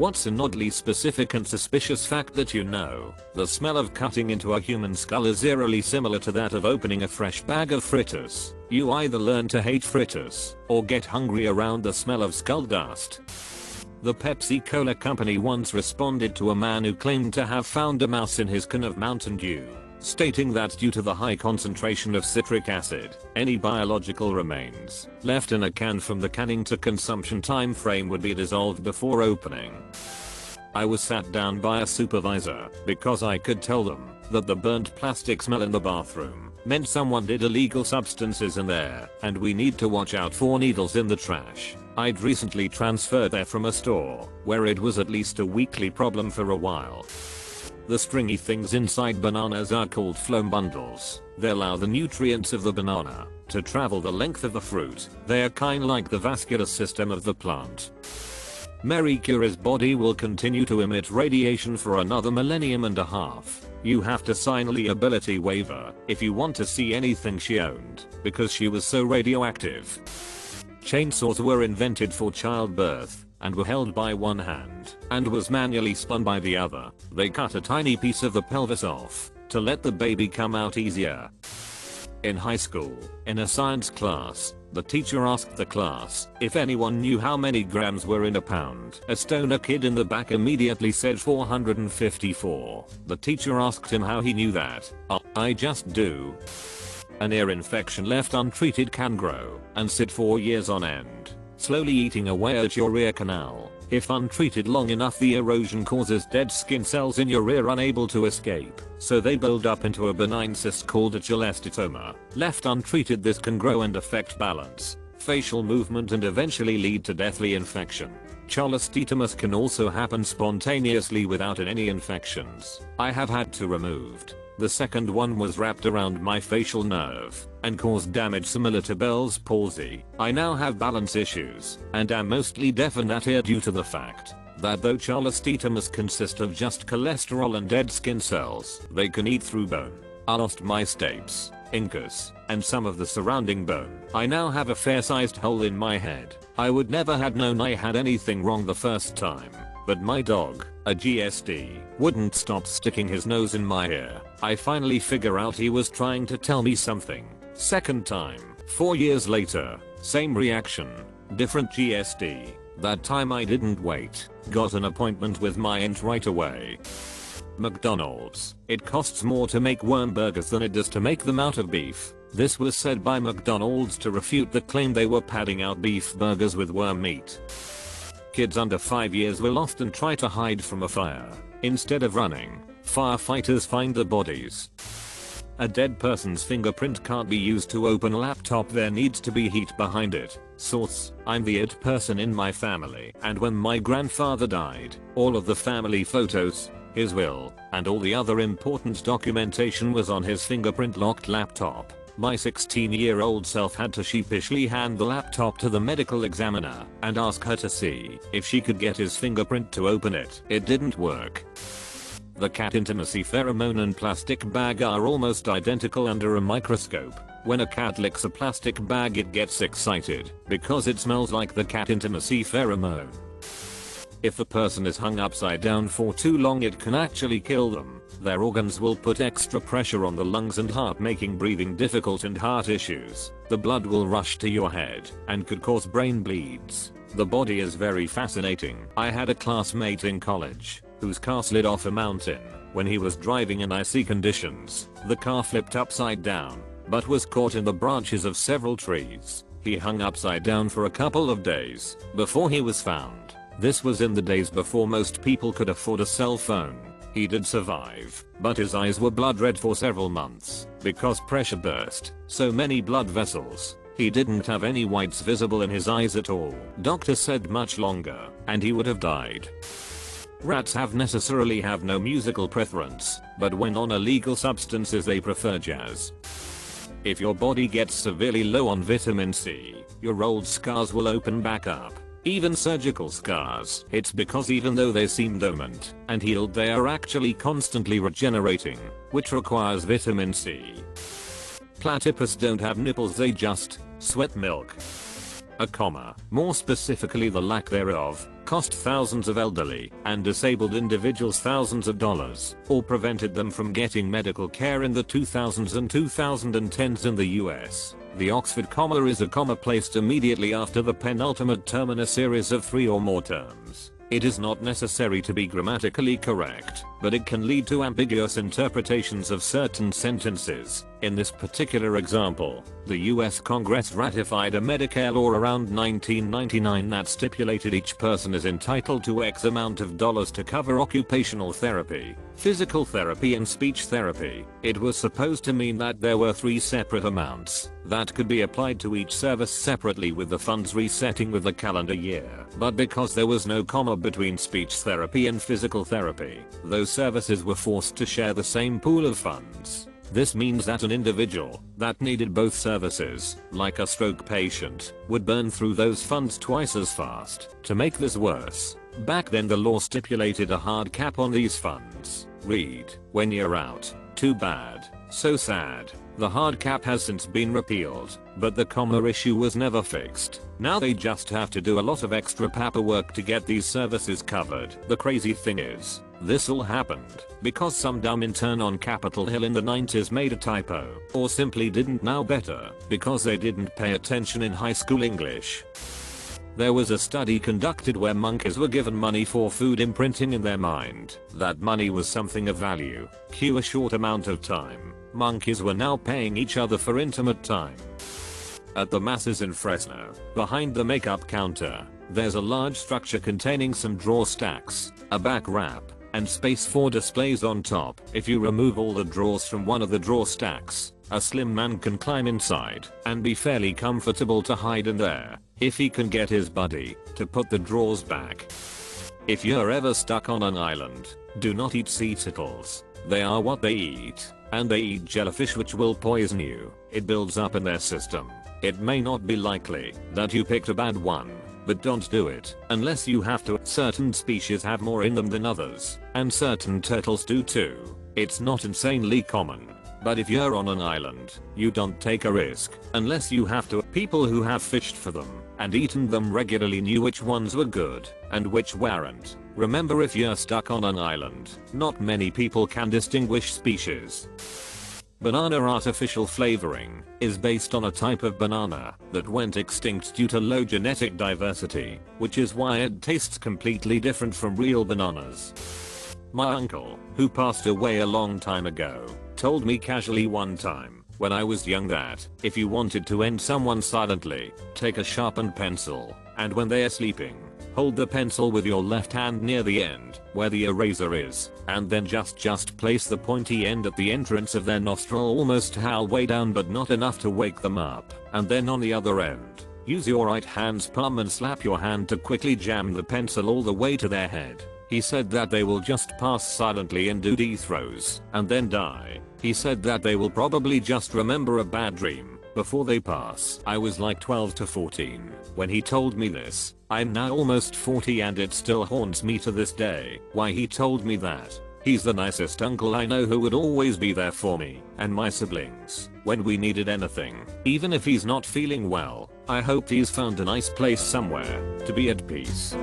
What's an oddly specific and suspicious fact that you know? The smell of cutting into a human skull is eerily similar to that of opening a fresh bag of fritters. You either learn to hate fritters or get hungry around the smell of skull dust. The Pepsi Cola company once responded to a man who claimed to have found a mouse in his can of Mountain Dew, stating that due to the high concentration of citric acid, any biological remains left in a can from the canning to consumption time frame would be dissolved before opening. I was sat down by a supervisor because I could tell them that the burnt plastic smell in the bathroom meant someone did illegal substances in there, and we need to watch out for needles in the trash. I'd recently transferred there from a store where it was at least a weekly problem for a while. The stringy things inside bananas are called phloem bundles. They allow the nutrients of the banana to travel the length of the fruit. They are kind like the vascular system of the plant. Mary Curie's body will continue to emit radiation for another millennium and a half. You have to sign a liability waiver if you want to see anything she owned, because she was so radioactive. Chainsaws were invented for childbirth and were held by one hand and was manually spun by the other. They cut a tiny piece of the pelvis off to let the baby come out easier. In high school, in a science class, the teacher asked the class if anyone knew how many grams were in a pound. A stoner kid in the back immediately said 454. The teacher asked him how he knew that. I just do. An ear infection left untreated can grow and sit for years on end, slowly eating away at your ear canal. If untreated long enough, the erosion causes dead skin cells in your ear unable to escape, so they build up into a benign cyst called a cholesteatoma. Left untreated, this can grow and affect balance, facial movement, and eventually lead to deathly infection. Cholesteatomas can also happen spontaneously without any infections. I have had two removed. The second one was wrapped around my facial nerve and caused damage similar to Bell's palsy. I now have balance issues and am mostly deaf in that ear due to the fact that though cholesteatomas consist of just cholesterol and dead skin cells, they can eat through bone. I lost my stapes, incus, and some of the surrounding bone. I now have a fair-sized hole in my head. I would never have known I had anything wrong the first time, but my dog, a GSD, wouldn't stop sticking his nose in my ear. I finally figure out he was trying to tell me something. Second time, 4 years later, same reaction, different GSD. That time I didn't wait, got an appointment with my aunt right away. McDonald's. It costs more to make worm burgers than it does to make them out of beef. This was said by McDonald's to refute the claim they were padding out beef burgers with worm meat. Kids under 5 years will often try to hide from a fire. Instead of running, firefighters find the bodies. A dead person's fingerprint can't be used to open a laptop. There needs to be heat behind it. Source: I'm the it person in my family, and when my grandfather died, all of the family photos, his will, and all the other important documentation was on his fingerprint locked laptop. My 16-year-old self had to sheepishly hand the laptop to the medical examiner and ask her to see if she could get his fingerprint to open it. It didn't work. The cat intimacy pheromone and plastic bag are almost identical under a microscope. When a cat licks a plastic bag, it gets excited because it smells like the cat intimacy pheromone. If a person is hung upside down for too long, it can actually kill them. Their organs will put extra pressure on the lungs and heart, making breathing difficult and heart issues. The blood will rush to your head and could cause brain bleeds. The body is very fascinating. I had a classmate in college whose car slid off a mountain when he was driving in icy conditions. The car flipped upside down, but was caught in the branches of several trees. He hung upside down for a couple of days before he was found. This was in the days before most people could afford a cell phone. He did survive, but his eyes were blood red for several months because pressure burst so many blood vessels. He didn't have any whites visible in his eyes at all. Doctor said much longer, and he would have died. Rats necessarily have no musical preference, but when on illegal substances they prefer jazz. If your body gets severely low on vitamin C, your old scars will open back up. Even surgical scars. It's because even though they seem dormant and healed, they are actually constantly regenerating, which requires vitamin C. Platypus don't have nipples, they just sweat milk. A comma, more specifically the lack thereof, cost thousands of elderly and disabled individuals thousands of dollars, or prevented them from getting medical care in the 2000s and 2010s in the US. The Oxford comma is a comma placed immediately after the penultimate term in a series of 3 or more terms. It is not necessary to be grammatically correct, but it can lead to ambiguous interpretations of certain sentences. In this particular example, the US Congress ratified a Medicare law around 1999 that stipulated each person is entitled to X amount of dollars to cover occupational therapy, physical therapy and speech therapy. It was supposed to mean that there were 3 separate amounts that could be applied to each service separately, with the funds resetting with the calendar year. But because there was no comma between speech therapy and physical therapy, those services were forced to share the same pool of funds. This means that an individual that needed both services, like a stroke patient, would burn through those funds twice as fast. To make this worse, back then the law stipulated a hard cap on these funds. Read, when you're out. Too bad. So sad. The hard cap has since been repealed, but the comma issue was never fixed. Now they just have to do a lot of extra paperwork to get these services covered. The crazy thing is, this all happened because some dumb intern on Capitol Hill in the 90s made a typo, or simply didn't know better because they didn't pay attention in high school English. There was a study conducted where monkeys were given money for food, imprinting in their mind that money was something of value. Cue a short amount of time. Monkeys were now paying each other for intimate time. At the masses in Fresno, behind the makeup counter, there's a large structure containing some drawer stacks, a back wrap, and space for displays on top. If you remove all the drawers from one of the drawer stacks, a slim man can climb inside and be fairly comfortable to hide in there, if he can get his buddy to put the drawers back. If you're ever stuck on an island, do not eat sea turtles. They are what they eat, and they eat jellyfish, which will poison you. It builds up in their system. It may not be likely that you picked a bad one, but don't do it unless you have to. Certain species have more in them than others, and certain turtles do too. It's not insanely common, but if you're on an island, you don't take a risk unless you have to. People who have fished for them and eaten them regularly knew which ones were good and which weren't. Remember, if you're stuck on an island, not many people can distinguish species. Banana artificial flavoring is based on a type of banana that went extinct due to low genetic diversity, which is why it tastes completely different from real bananas. My uncle, who passed away a long time ago, told me casually one time when I was young that if you wanted to end someone silently, take a sharpened pencil, and when they are sleeping, hold the pencil with your left hand near the end, where the eraser is, and then just place the pointy end at the entrance of their nostril, almost halfway down but not enough to wake them up, and then on the other end, use your right hand's palm and slap your hand to quickly jam the pencil all the way to their head. He said that they will just pass silently and do death throes, and then die. He said that they will probably just remember a bad dream before they pass. I was like 12 to 14 when he told me this. I'm now almost 40 and it still haunts me to this day why he told me that. He's the nicest uncle I know, who would always be there for me and my siblings when we needed anything. Even if he's not feeling well, I hope he's found a nice place somewhere to be at peace.